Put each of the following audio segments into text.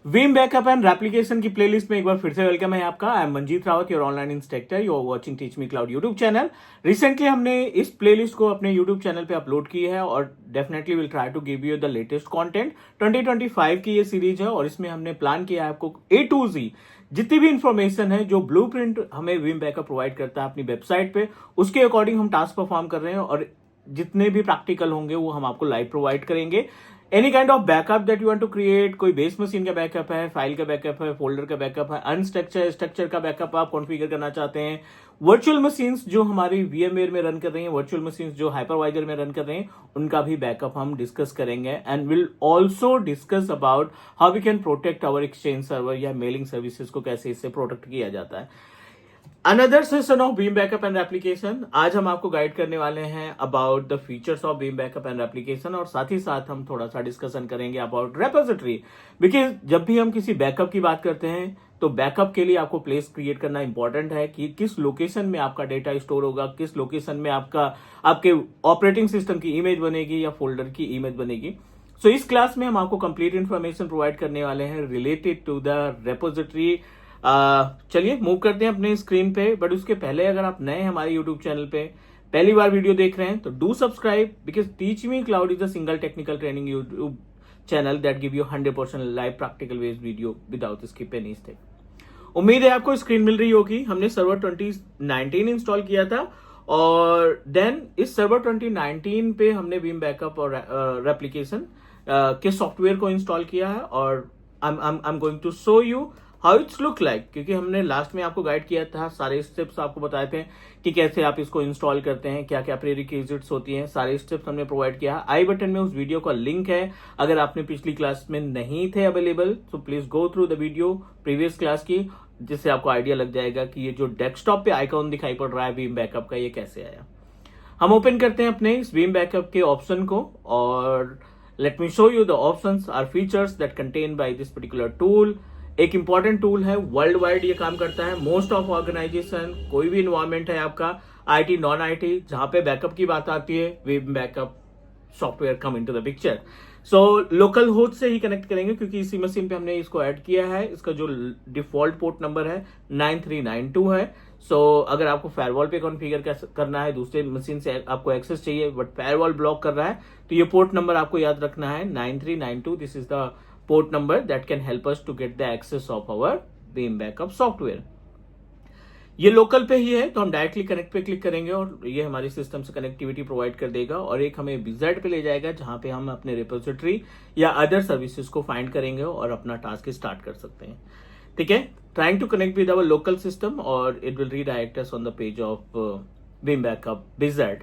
Vim backup and application की playlist में एक बार फिर से वेलकम है आपका। I am Manjeet Rawat, your online instructor, you are watching Teach Me Cloud YouTube channel. Recently हमने इस प्लेलिस्ट को अपने यूट्यूब चैनल पे अपलोड की है और definitely will try to give you the latest content. 2025 की ये सीरीज है और इसमें हमने प्लान किया है आपको A to Z जितनी भी इंफॉर्मेशन है, जो ब्लूप्रिंट हमें वीम बैकअप प्रोवाइड करता है अपनी वेबसाइट पे, उसके अकॉर्डिंग हम टास्क परफॉर्म कर रहे हैं और जितने भी प्रैक्टिकल होंगे वो हम आपको लाइव प्रोवाइड करेंगे। Any kind of backup that you want to create, कोई बेस मशीन का बैकअप है, फाइल का बैकअप है, फोल्डर का बैकअप है, अनस्ट्रक्चर स्ट्रक्चर का बैकअप आप कॉन्फ़िगर करना चाहते हैं, वर्चुअल मशीन्स जो हमारी VMware में रन कर रही हैं, वर्चुअल मशीन्स जो हाइपरवाइजर में रन कर रहे हैं, उनका भी बैकअप हम डिस्कस करेंगे। And will also discuss about how we can protect our exchange server या मेलिंग सर्विसेज को कैसे इससे प्रोटेक्ट किया जाता है। Another session of Veeam backup and application. आज हम आपको गाइड करने वाले हैं about the features of Veeam backup and application और साथ ही साथ हम थोड़ा सा डिस्कशन करेंगे अबाउट रेपोजिटरी। बिकॉज जब भी हम किसी बैकअप की बात करते हैं तो बैकअप के लिए आपको प्लेस क्रिएट करना इंपॉर्टेंट है कि किस लोकेशन में आपका डेटा स्टोर होगा, किस लोकेशन में आपके ऑपरेटिंग सिस्टम की इमेज बनेगी या फोल्डर की इमेज बनेगी। सो इस क्लास में हम आपको कंप्लीट इन्फॉर्मेशन प्रोवाइड करने वाले हैं रिलेटेड टू द रेपोजिटरी। चलिए मूव करते हैं अपने स्क्रीन पे, बट उसके पहले अगर आप नए हमारे यूट्यूब चैनल पे पहली बार वीडियो देख रहे हैं तो do subscribe, because teach Me cloud is a single technical training YouTube channel that give you 100% live practical based video without skip any step. उम्मीद है आपको स्क्रीन मिल रही होगी। हमने सर्वर 2019 इंस्टॉल किया था और देन इस सर्वर 2019 पे हमने बीम बैकअप और रेप्लिकेशन के सॉफ्टवेयर को इंस्टॉल किया है और I am going to show you how it's look like, क्योंकि हमने लास्ट में आपको गाइड किया था, सारे स्टेप्स आपको बताए थे कि कैसे आप इसको इंस्टॉल करते हैं, क्या क्या प्रीरिक्विजिट्स होती हैं, सारे स्टेप्स हमने प्रोवाइड किया है। आई बटन में उस वीडियो का लिंक है, अगर आपने पिछली क्लास में नहीं थे अवेलेबल तो please go through the video previous class की, जिससे आपको आइडिया लग जाएगा कि ये जो डेस्कटॉप पे आइकॉन दिखाई पड़ रहा है बीम बैकअप का, ये कैसे आया। हम ओपन करते हैं अपने इस बीम बैकअप के ऑप्शन को और let me show you the options or features that contain by this particular tool. एक इंपॉर्टेंट टूल है, वर्ल्ड वाइड ये काम करता है। मोस्ट ऑफ ऑर्गेनाइजेशन, कोई भी इन्वायरमेंट है आपका, IT नॉन IT, जहां पे बैकअप की बात आती है, web backup software come into the picture. So local host से ही कनेक्ट करेंगे क्योंकि इसी मशीन पे हमने इसको ऐड किया है। इसका जो डिफॉल्ट पोर्ट नंबर है 9392 है। सो अगर आपको फायरवॉल पे कॉन्फ़िगर करना है, दूसरे मशीन से आपको एक्सेस चाहिए बट फायरवॉल ब्लॉक कर रहा है, तो ये पोर्ट नंबर आपको याद रखना है 9392। This is the port number that can help us to get the access of our Veeam Backup software। ये लोकल पे ही है तो हम डायरेक्टली कनेक्ट पे क्लिक करेंगे और ये हमारी सिस्टम से कनेक्टिविटी प्रोवाइड कर देगा और एक हमें विजेट पे ले जाएगा जहां पे हम अपने रिपोजिटरी या अदर सर्विसेज को फाइंड करेंगे और अपना टास्क स्टार्ट कर सकते हैं। ठीक है, trying to connect with our local system और it will redirect us on the page of Veeam Backup विजेट,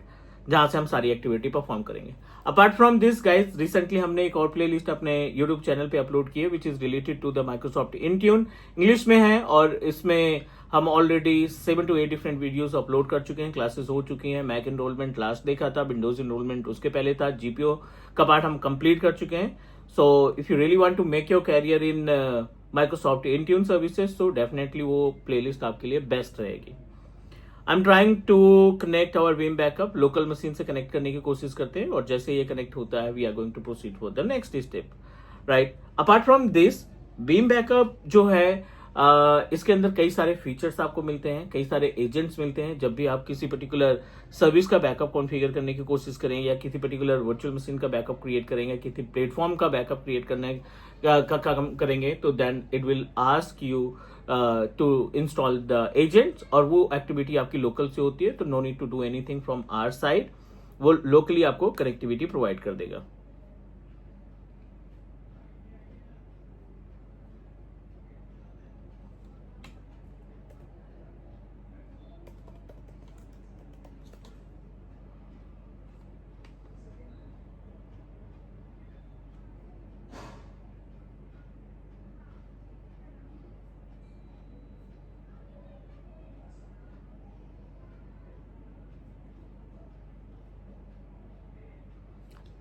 जहां से हम सारी एक्टिविटी परफॉर्म करेंगे। Apart from this guys, recently हमने एक और प्लेलिस्ट अपने यूट्यूब चैनल पे अपलोड की है which is related to the Microsoft Intune. English में है और इसमें हम already 7 to 8 different videos upload कर चुके हैं, क्लासेस हो चुकी हैं। मैक एनरोलमेंट लास्ट देखा था, विंडोज एनरोलमेंट उसके पहले था, GPO का पार्ट हम कंप्लीट कर चुके हैं। So if you really want to make your career in Microsoft Intune services तो डेफिनेटली वो प्लेलिस्ट आपके लिए बेस्ट रहेगी। I am trying to connect our Veeam backup, local machine से कनेक्ट करने की कोशिश करते हैं और जैसे ये कनेक्ट होता है we are going to proceed for the next step, right. Apart from this Veeam backup जो है इसके अंदर कई सारे फीचर्स आपको मिलते हैं, कई सारे एजेंट्स मिलते हैं। जब भी आप किसी पर्टिकुलर सर्विस का बैकअप कॉन्फ़िगर करने की कोशिश करें या किसी पर्टिकुलर वर्चुअल मशीन का बैकअप क्रिएट करेंगे, किसी प्लेटफॉर्म का बैकअप क्रिएट करने का काम करेंगे, तो then it will ask you to install the agents और वो एक्टिविटी आपकी लोकल से होती है, तो no need to do anything from our side, वो लोकली आपको कनेक्टिविटी प्रोवाइड कर देगा।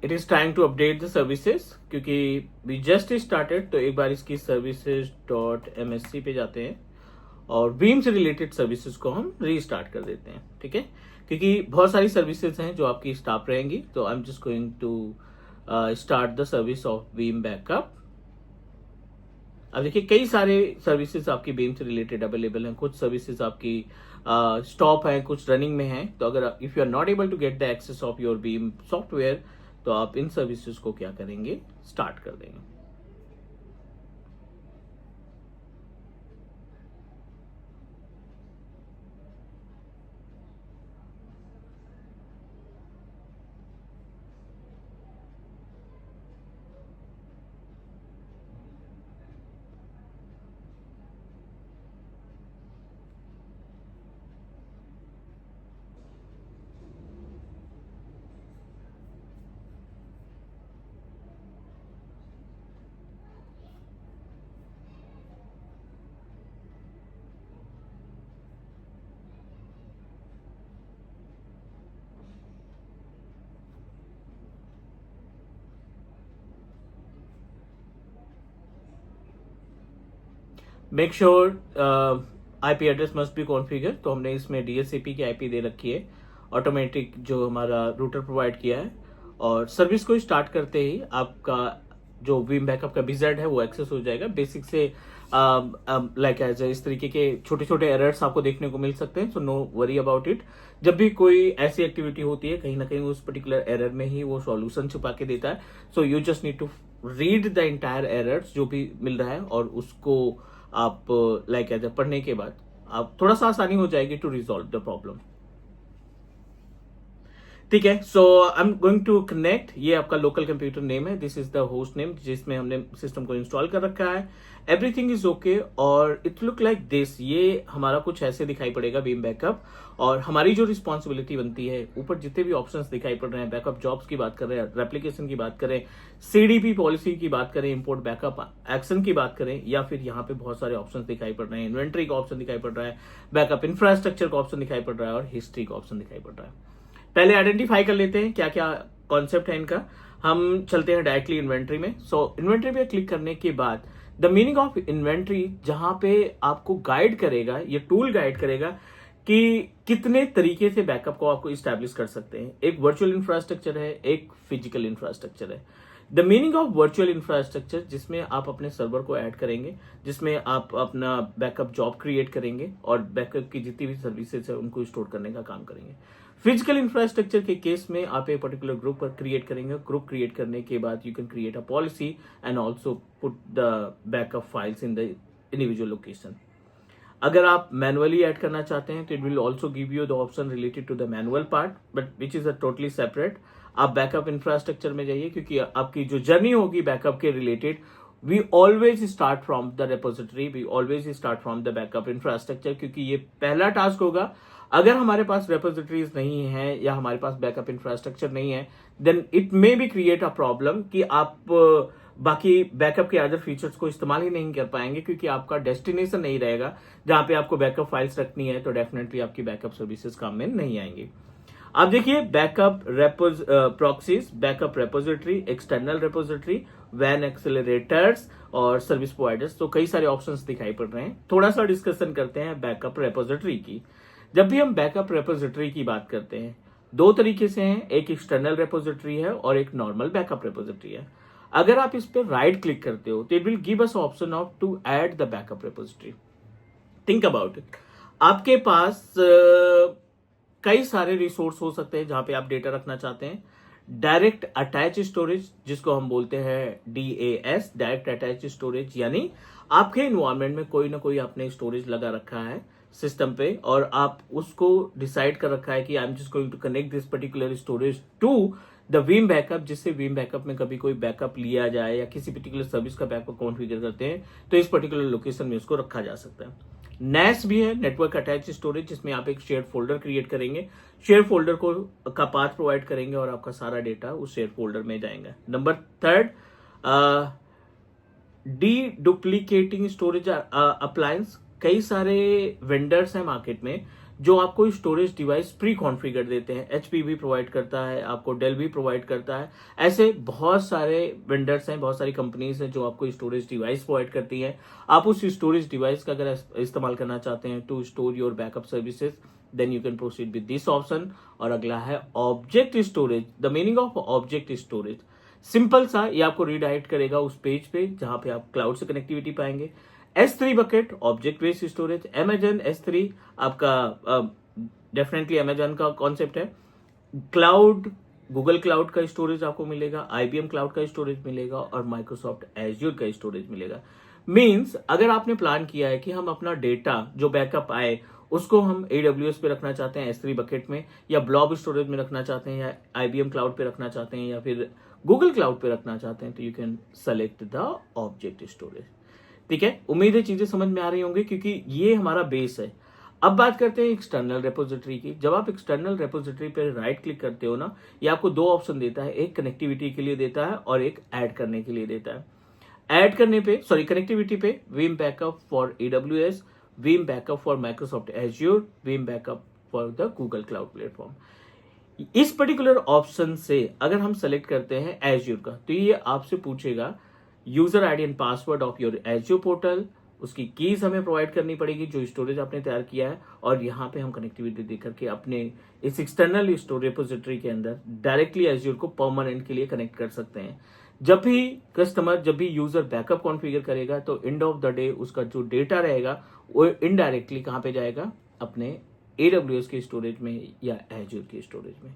It is time to update the services क्योंकि वी जस्ट स्टार्टेड, तो एक बार इसकी services.msc पे जाते हैं और Veeam से रिलेटेड सर्विसेज को हम रीस्टार्ट कर देते हैं। ठीक है, क्योंकि बहुत सारी सर्विसेज हैं जो आपकी स्टॉप रहेंगी, तो I am just going to start the service of Veeam backup. अब देखिए कई सारे सर्विसेज आपकी बीम से रिलेटेड अवेलेबल हैं, कुछ सर्विसेज आपकी स्टॉप है, कुछ रनिंग में है। तो अगर if you are not able to get the access of your Veeam software, तो आप इन सर्विसेज को क्या करेंगे, स्टार्ट कर देंगे। Make sure IP address must be configure. तो हमने इसमें डीएचसीपी की आईपी दे रखी है, ऑटोमेटिक जो हमारा रूटर प्रोवाइड किया है, और सर्विस को स्टार्ट करते ही आपका जो विम बैकअप का विजेट है वो एक्सेस हो जाएगा। बेसिक से लाइक एज इस तरीके के छोटे छोटे एरर्स आपको देखने को मिल सकते हैं, so no worry about it. जब भी कोई ऐसी एक्टिविटी होती है, कहीं ना कहीं उस पर्टिकुलर एरर में ही वो सॉल्यूशन छुपा के देता है। So you just need to read the entire errors जो भी मिल रहा है, और उसको आप लाइक एज पढ़ने के बाद आप थोड़ा सा आसानी हो जाएगी टू रिजॉल्व द प्रॉब्लम। ठीक है, so I am going to connect. ये आपका लोकल कंप्यूटर नेम है, this is the host name जिसमें हमने सिस्टम को इंस्टॉल कर रखा है। एवरीथिंग इज ओके, और इट लुक लाइक दिस। ये हमारा कुछ ऐसे दिखाई पड़ेगा बीम बैकअप, और हमारी जो रिस्पॉन्सिबिलिटी बनती है, ऊपर जितने भी ऑप्शंस दिखाई पड़ रहे हैं, बैकअप जॉब्स की बात कर रहे हैं, रेप्लिकेशन की बात करें, सीडीपी पॉलिसी की बात करें, इंपोर्ट बैकअप एक्शन की बात करें, या फिर यहाँ पे बहुत सारे ऑप्शंस दिखाई पड़ रहे हैं। इन्वेंट्री का ऑप्शन दिखाई पड़ रहा है, बैकअप इंफ्रास्ट्रक्चर का ऑप्शन दिखाई पड़ रहा है, और हिस्ट्री का ऑप्शन दिखाई पड़ रहा है। पहले आइडेंटिफाई कर लेते हैं क्या क्या कॉन्सेप्ट है इनका। हम चलते हैं डायरेक्टली इन्वेंट्री में। सो इन्वेंट्री पे क्लिक करने के बाद द मीनिंग ऑफ इन्वेंट्री, जहां पे आपको गाइड करेगा, ये टूल गाइड करेगा कि कितने तरीके से बैकअप को आपको इस्टेब्लिश कर सकते हैं। एक वर्चुअल इंफ्रास्ट्रक्चर है, एक फिजिकल इंफ्रास्ट्रक्चर है। The meaning of virtual infrastructure, जिसमें आप अपने सर्वर को ऐड करेंगे, जिसमें आप अपना बैकअप जॉब क्रिएट करेंगे, और बैकअप की जितनी भी सर्विसेज है उनको स्टोर करने का काम करेंगे। फिजिकल इंफ्रास्ट्रक्चर के केस में आप एक पर्टिकुलर ग्रुप पर क्रिएट करेंगे। ग्रुप क्रिएट करने के बाद you can create a policy and also put the backup files in the individual location. अगर आप मैनुअली ऐड करना चाहते हैं तो it will also give you the option related to the manual part, but which is a totally separate. आप backup infrastructure में जाइए, क्योंकि आपकी जो जर्नी होगी बैकअप के related, we always start from the repository, we always start from the backup infrastructure, क्योंकि ये पहला टास्क होगा। अगर हमारे पास रेपोजिटरीज नहीं है या हमारे पास बैकअप इंफ्रास्ट्रक्चर नहीं है, then it may be create a problem कि आप बाकी बैकअप के अदर फीचर्स को इस्तेमाल ही नहीं कर पाएंगे, क्योंकि आपका डेस्टिनेशन नहीं रहेगा जहां पे आपको बैकअप फाइल्स रखनी है। तो डेफिनेटली आपकी बैकअप सर्विसेज काम में नहीं आएंगी। अब देखिए backup proxies, backup repository, external repository, वैन एक्सेलरेटर्स और सर्विस प्रोवाइडर्स। तो कई सारे ऑप्शंस दिखाई पड़ रहे हैं। थोड़ा सा डिस्कशन करते हैं बैकअप रेपोजिटरी की। जब भी हम बैकअप रेपोजिटरी की बात करते हैं, दो तरीके से हैं, एक एक्सटर्नल रेपोजिटरी है और एक नॉर्मल बैकअप रेपोजिटरी है। अगर आप इस पर राइट क्लिक करते हो तो it will give us option of to add the backup repository. Think about it. आपके पास कई सारे रिसोर्स हो सकते हैं जहां पे आप डेटा रखना चाहते हैं। डायरेक्ट अटैच स्टोरेज, जिसको हम बोलते हैं DAS, डायरेक्ट अटैच स्टोरेज, यानी आपके इन्वायरमेंट में कोई ना कोई आपने स्टोरेज लगा रखा है सिस्टम पे, और आप उसको डिसाइड कर रखा है कि I am just going to connect this particular storage to the Veeam backup, जिससे विम बैकअप में कभी कोई बैकअप लिया जाए या किसी पर्टिकुलर सर्विस का बैकअप कॉन्फ़िगर करते हैं तो इस पर्टिकुलर लोकेशन में उसको रखा जा सकता है। NAS भी है, नेटवर्क अटैच स्टोरेज, जिसमें आप एक शेयर फोल्डर क्रिएट करेंगे, शेयर फोल्डर को का पाथ प्रोवाइड करेंगे और आपका सारा डेटा उस शेयर फोल्डर में जाएगा। Number third, duplicating storage appliance. कई सारे वेंडर्स हैं मार्केट में जो आपको स्टोरेज डिवाइस प्री कॉन्फ़िगर देते हैं। HP भी प्रोवाइड करता है, आपको डेल भी प्रोवाइड करता है। ऐसे बहुत सारे वेंडर्स हैं, बहुत सारी कंपनीज हैं जो आपको स्टोरेज डिवाइस प्रोवाइड करती हैं। आप उस स्टोरेज डिवाइस का अगर इस्तेमाल करना चाहते हैं to store your backup services, then you can proceed with this option. और अगला है object storage. The meaning of object storage, simple सा ये आपको रीडायरेक्ट करेगा उस पेज पे जहां पे आप क्लाउड से कनेक्टिविटी पाएंगे। S3 bucket object based storage, Amazon S3 आपका डेफिनेटली अमेजन का कॉन्सेप्ट है। क्लाउड, गूगल क्लाउड का स्टोरेज आपको मिलेगा, IBM क्लाउड का स्टोरेज मिलेगा और माइक्रोसॉफ्ट एज्योर का स्टोरेज मिलेगा। मींस अगर आपने प्लान किया है कि हम अपना डेटा जो बैकअप आए उसको हम AWS पे रखना चाहते हैं S3 बकेट में, या ब्लॉब स्टोरेज में रखना चाहते हैं, या IBM क्लाउड पे रखना चाहते हैं, या फिर गूगल क्लाउड पे रखना चाहते हैं, तो you can select the object storage. ठीक है, उम्मीद है चीजें समझ में आ रही होंगी क्योंकि ये हमारा बेस है। अब बात करते हैं एक्सटर्नल रेपोजिटरी की। जब आप एक्सटर्नल रेपोजिटरी पर राइट क्लिक करते हो ना, ये आपको दो ऑप्शन देता है, एक कनेक्टिविटी के लिए देता है और एक ऐड करने के लिए देता है। ऐड करने पे, सॉरी कनेक्टिविटी पे Vim backup for AWS, Vim backup for Microsoft azure, Vim backup for the Google cloud platform. इस पर्टिकुलर ऑप्शन से अगर हम सेलेक्ट करते हैं एज्योर का, तो ये आपसे पूछेगा user ID and password of your azure portal, उसकी कीज हमें प्रोवाइड करनी पड़ेगी जो स्टोरेज आपने तैयार किया है, और यहाँ पे हम कनेक्टिविटी देकर के अपने इस एक्सटर्नल स्टोरेज रिपोजिटरी के अंदर डायरेक्टली एज्योर को परमानेंट के लिए कनेक्ट कर सकते हैं। जब भी यूजर बैकअप कॉन्फ़िगर करेगा तो एंड ऑफ द डे उसका जो डेटा रहेगा वो इनडायरेक्टली कहाँ पे जाएगा, अपने AWS के स्टोरेज में या एज्योर के स्टोरेज में।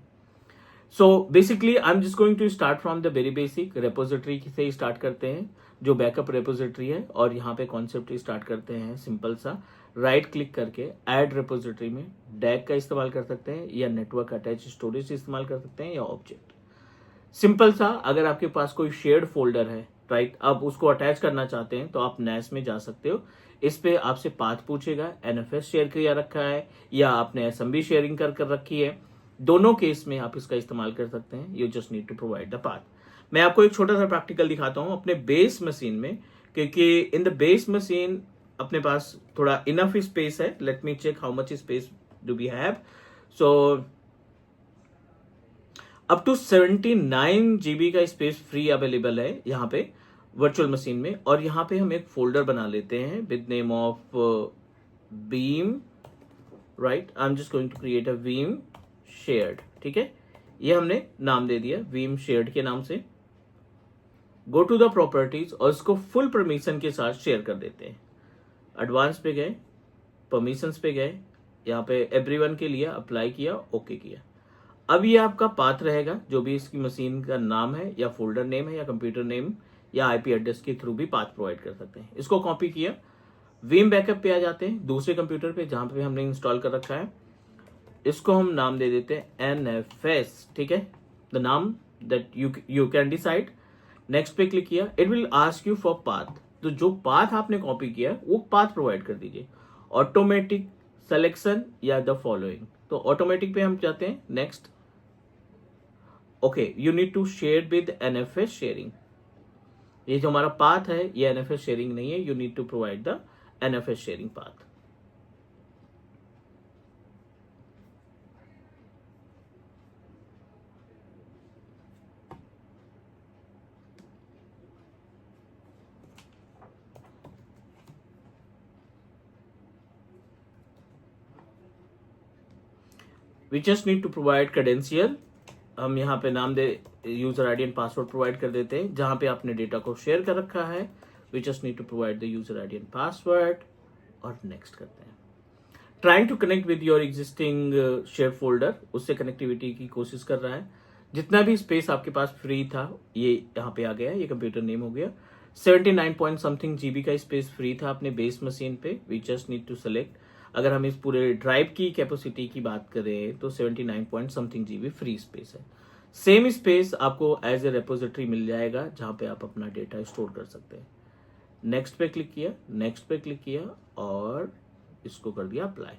So basically I am just going to start from the very basic repository से ही स्टार्ट करते हैं जो बैकअप रेपोजिटरी है, और यहाँ पे कॉन्सेप्ट स्टार्ट करते हैं सिंपल सा। राइट क्लिक करके ऐड रेपोजिटरी में डैग का इस्तेमाल कर सकते हैं, या नेटवर्क अटैच स्टोरेज इस्तेमाल कर सकते हैं, या ऑब्जेक्ट। सिंपल सा, अगर आपके पास कोई शेयर्ड फोल्डर है, राइट, आप उसको अटैच करना चाहते हैं तो आप NAS में जा सकते हो। इस पे आपसे पाथ पूछेगा, NFS शेयर किया रखा है या आपने SMB शेयरिंग कर रखी है, दोनों केस में आप इसका इस्तेमाल कर सकते हैं। You just need to provide the path. मैं आपको एक छोटा सा प्रैक्टिकल दिखाता हूं अपने बेस मशीन में, क्योंकि इन द बेस मशीन अपने पास थोड़ा इनफ स्पेस है। Let me check how much space do we have. So up to 79 GB का स्पेस फ्री अवेलेबल है यहाँ पे वर्चुअल मशीन में, और यहाँ पे हम एक फोल्डर बना लेते हैं with name of Veeam, right. I am just going to create a Veeam shared, ठीक है, ये हमने नाम दे दिया वीम शेयर्ड के नाम से। गो टू द प्रॉपर्टीज और इसको फुल परमिशन के साथ शेयर कर देते हैं। एडवांस पे गए, परमिशंस पे गए, यहाँ पे एवरीवन के लिए अप्लाई किया, ओके किया। अब ये आपका पाथ रहेगा, जो भी इसकी मशीन का नाम है या फोल्डर नेम है या कंप्यूटर नेम या IP एड्रेस के थ्रू भी पाथ प्रोवाइड कर सकते हैं। इसको कॉपी किया, वीम बैकअप पे आ जाते हैं, दूसरे कंप्यूटर पे जहां पे हमने इंस्टॉल कर रखा है। इसको हम नाम दे देते हैं NFS, ठीक है, द नाम that you can decide. Next पे क्लिक किया, it will ask you for path, तो जो पाथ आपने कॉपी किया वो पाथ प्रोवाइड कर दीजिए। ऑटोमेटिक सिलेक्शन या द फॉलोइंग, तो ऑटोमेटिक पे हम जाते हैं। Next, okay, you need to share with NFS sharing. ये जो हमारा पाथ है ये NFS शेयरिंग नहीं है, you need to provide the NFS sharing path. We just need to provide credential, हम यहाँ पे नाम दे user ID and password provide कर देते हैं जहां पे आपने डेटा को शेयर कर रखा है। We just need to provide the user ID and password और नेक्स्ट करते हैं। Trying to connect with your existing share folder, उससे कनेक्टिविटी की कोशिश कर रहा है। जितना भी स्पेस आपके पास फ्री था ये यहाँ पे आ गया, ये कंप्यूटर नेम हो गया। 79 पॉइंट समथिंग GB का स्पेस फ्री था अपने बेस मशीन पे। We just need to select, अगर हम इस पूरे ड्राइव की कैपेसिटी की बात करें तो 79 point something GB free space है। सेम स्पेस आपको एज ए रेपोजिटरी मिल जाएगा जहां पे आप अपना डेटा स्टोर कर सकते हैं। नेक्स्ट पे क्लिक किया, नेक्स्ट पे क्लिक किया और इसको कर दिया अप्लाई।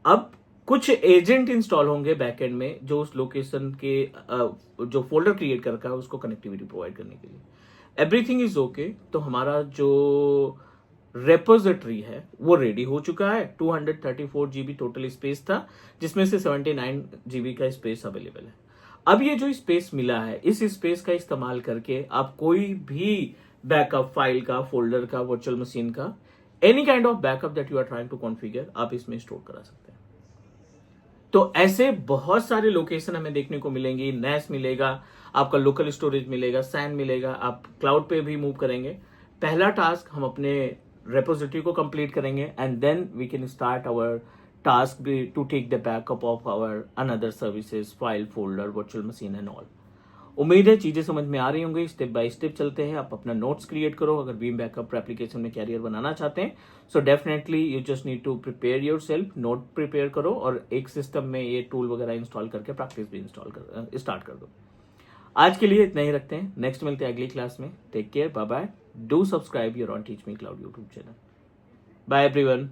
अब कुछ एजेंट इंस्टॉल होंगे बैकएंड में जो उस लोकेशन के जो फोल्डर क्रिएट कर रखा है उसको कनेक्टिविटी प्रोवाइड करने के लिए। एवरीथिंग इज ओके, तो हमारा जो रेपोजिटरी है वो रेडी हो चुका है। 234 GB टोटल स्पेस था जिसमें से 79 GB का स्पेस अवेलेबल है। अब ये जो स्पेस मिला है इस स्पेस का इस्तेमाल करके आप कोई भी बैकअप फाइल का, फोल्डर का, वर्चुअल मशीन का, any kind of backup that you are trying to configure आप इसमें स्टोर करा सकते हैं। तो ऐसे बहुत सारे लोकेशन हमें देखने को मिलेंगी। नेस मिलेगा, आपका लोकल स्टोरेज मिलेगा, सैन मिलेगा, आप क्लाउड पे भी मूव करेंगे। पहला टास्क हम अपने रेपोजिटरी को कंप्लीट करेंगे and then we can start our task to take the backup of our another services, file, folder, virtual machine and all. उम्मीद है चीजें समझ में आ रही होंगी। स्टेप बाय स्टेप चलते हैं। आप अपना नोट्स क्रिएट करो अगर बीम बैकअप एप्लीकेशन में कैरियर बनाना चाहते हैं। So definitely you just need to prepare yourself, note prepare करो और एक सिस्टम में ये टूल वगैरह इंस्टॉल करके प्रैक्टिस भी स्टार्ट कर दो। आज के लिए इतना ही रखते हैं। नेक्स्ट मिलते हैं अगली क्लास में। Take care, bye bye. Do subscribe your on Teach Me Cloud YouTube channel. Bye everyone.